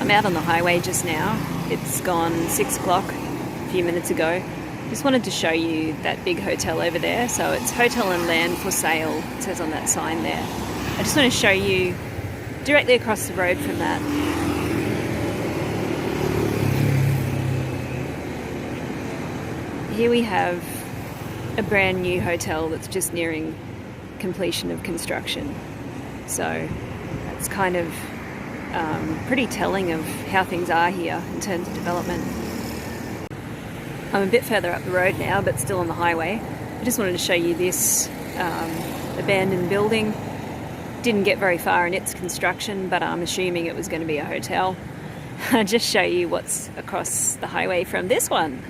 I'm out on the highway just now. It's gone 6 o'clock a few minutes ago. Just wanted to show you that big hotel over there. So it's Hotel and Land for Sale, it says on that sign there. I just want to show you directly across the road from that. Here we have a brand new hotel that's just nearing completion of construction. So that's kind of pretty telling of how things are here in terms of development. I'm a bit further up the road now, but still on the highway. I just wanted to show you this abandoned building. Didn't get very far in its construction, but I'm assuming it was going to be a hotel. I'll just show you what's across the highway from this one.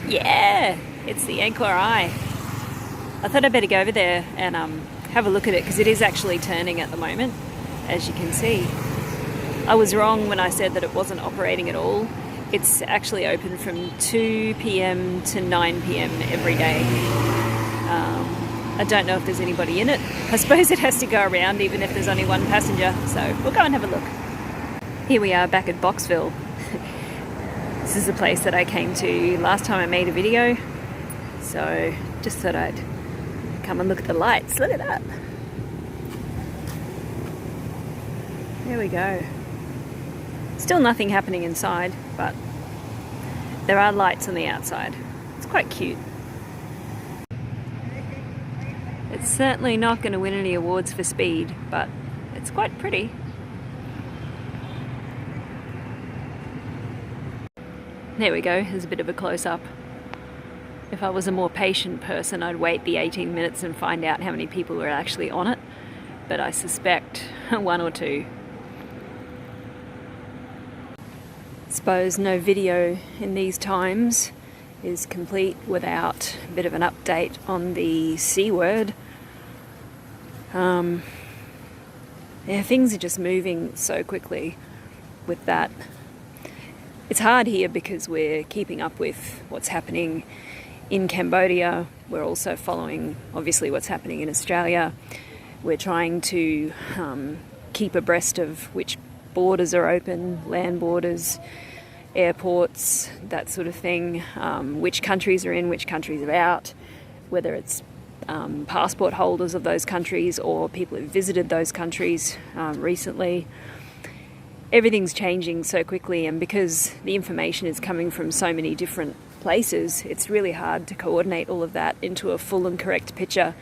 Yeah, it's the Angkor Eye. I thought I'd better go over there and have a look at it, because it is actually turning at the moment, as you can see. I was wrong when I said that it wasn't operating at all. It's actually open from 2 p.m. to 9 p.m. every day. I don't know if there's anybody in it. I suppose it has to go around even if there's only one passenger, so we'll go and have a look. Here we are back at Boxville. This is the place that I came to last time I made a video, so just thought I'd come and look at the lights. Look at that. There we go. Still nothing happening inside, but there are lights on the outside. It's quite cute. It's certainly not going to win any awards for speed, but it's quite pretty. There we go, there's a bit of a close-up. If I was a more patient person, I'd wait the 18 minutes and find out how many people were actually on it, but I suspect 1 or 2. Suppose no video in these times is complete without a bit of an update on the C word. Yeah, things are just moving so quickly with that. It's hard here because we're keeping up with what's happening in Cambodia. We're also following, obviously, what's happening in Australia. We're trying to keep abreast of which borders are open, land borders, airports, that sort of thing, which countries are in, which countries are out, whether it's passport holders of those countries or people who visited those countries recently. Everything's changing so quickly, and because the information is coming from so many different places, it's really hard to coordinate all of that into a full and correct picture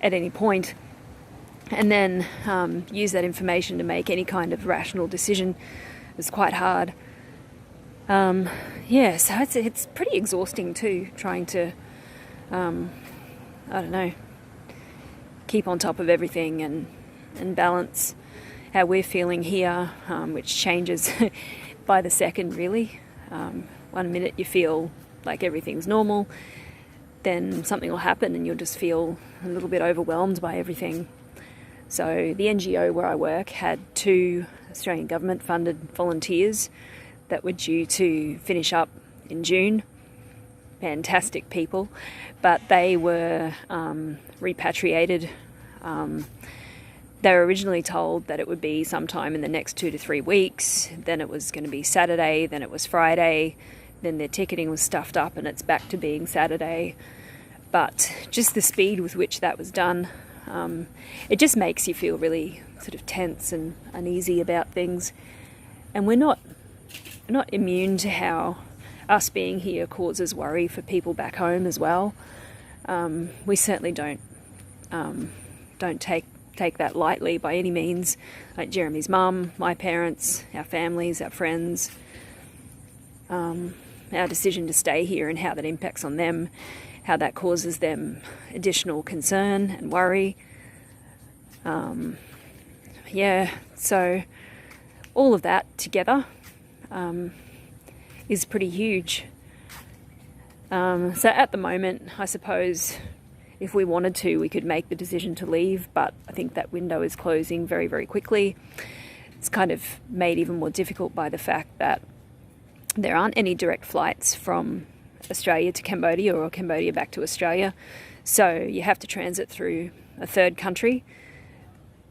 at any point, and then use that information to make any kind of rational decision. It's quite hard. Yeah, so it's pretty exhausting too, trying to, I don't know, keep on top of everything and balance how we're feeling here, which changes by the second, really. 1 minute you feel like everything's normal, then something will happen and you'll just feel a little bit overwhelmed by everything. So the NGO where I work had 2 Australian government funded volunteers that were due to finish up in June. Fantastic people, but they were repatriated. They were originally told that it would be sometime in the next 2 to 3 weeks. Then it was going to be Saturday, then it was Friday, then their ticketing was stuffed up and it's back to being Saturday. But just the speed with which that was done, it just makes you feel really sort of tense and uneasy about things. And we're not immune to how us being here causes worry for people back home as well. We certainly don't take that lightly by any means. Like Jeremy's mum, my parents, our families, our friends, our decision to stay here and how that impacts on them, how that causes them additional concern and worry. Yeah, so all of that together is pretty huge. So at the moment, I suppose if we wanted to, we could make the decision to leave, but I think that window is closing very, very quickly. It's kind of made even more difficult by the fact that there aren't any direct flights from Australia to Cambodia or Cambodia back to Australia. So you have to transit through a third country,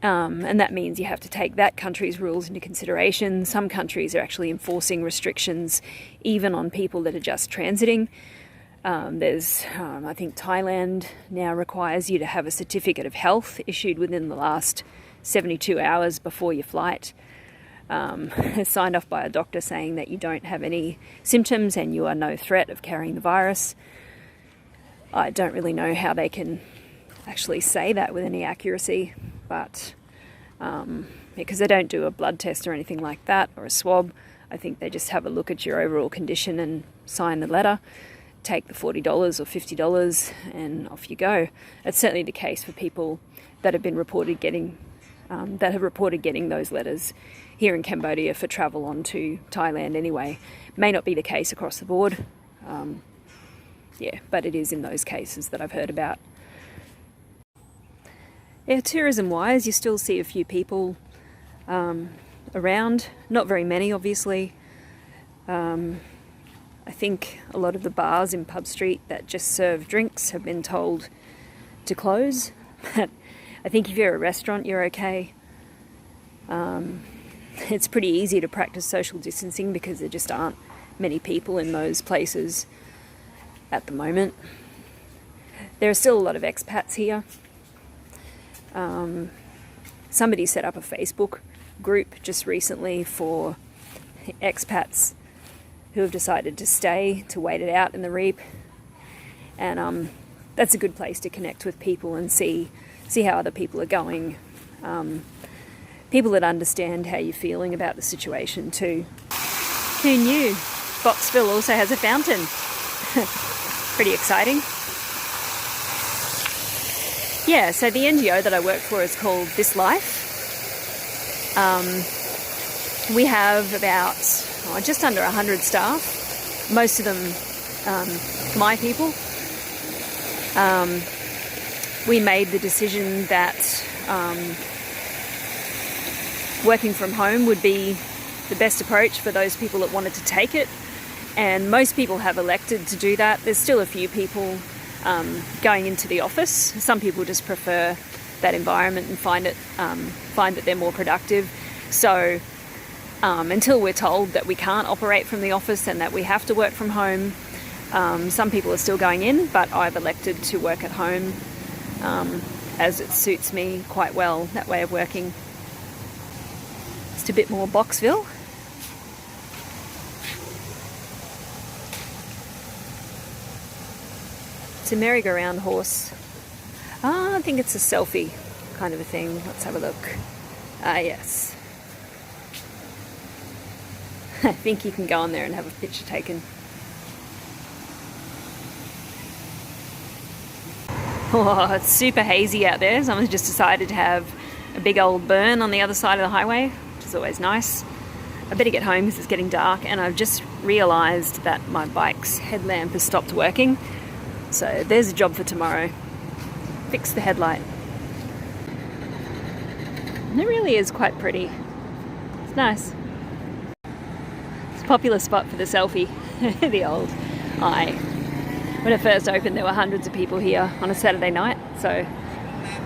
And that means you have to take that country's rules into consideration. Some countries are actually enforcing restrictions even on people that are just transiting. I think Thailand now requires you to have a certificate of health issued within the last 72 hours before your flight, signed off by a doctor saying that you don't have any symptoms and you are no threat of carrying the virus. I don't really know how they can actually say that with any accuracy, but because they don't do a blood test or anything like that, or a swab. I think they just have a look at your overall condition and sign the letter, take the $40 or $50 and off you go. It's certainly the case for people that have been reported getting those letters here in Cambodia for travel on to Thailand anyway. May not be the case across the board, but it is in those cases that I've heard about. Yeah, tourism-wise, you still see a few people around, not very many obviously. I think a lot of the bars in Pub Street that just serve drinks have been told to close. But I think if you're a restaurant, you're okay. It's pretty easy to practice social distancing because there just aren't many people in those places at the moment. There are still a lot of expats here. Somebody set up a Facebook group just recently for expats who have decided to stay to wait it out in the Reap, and that's a good place to connect with people and see how other people are going. People that understand how you're feeling about the situation too. Who knew? Boxville also has a fountain. Pretty exciting. Yeah, so the NGO that I work for is called This Life. We have about just under 100 staff, most of them my people. We made the decision that working from home would be the best approach for those people that wanted to take it, and most people have elected to do that. There's still a few people going into the office. Some people just prefer that environment and find that they're more productive. So until we're told that we can't operate from the office and that we have to work from home, some people are still going in, but I've elected to work at home as it suits me quite well, that way of working. Just a bit more Boxville. It's a merry-go-round horse. I think it's a selfie kind of a thing. Let's have a look. Yes. I think you can go on there and have a picture taken. Oh, it's super hazy out there. Someone's just decided to have a big old burn on the other side of the highway, which is always nice. I better get home because it's getting dark, and I've just realised that my bike's headlamp has stopped working. So there's a job for tomorrow. Fix the headlight. And it really is quite pretty. It's nice. It's a popular spot for the selfie, the old eye. When it first opened, there were hundreds of people here on a Saturday night, so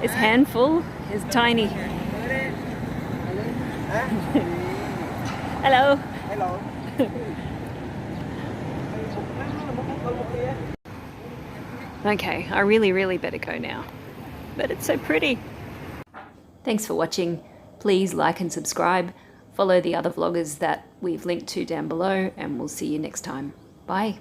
its handful is tiny. Hello. Hello. Okay, I really better go now. But it's so pretty. Thanks for watching. Please like and subscribe. Follow the other vloggers that we've linked to down below, and we'll see you next time. Bye.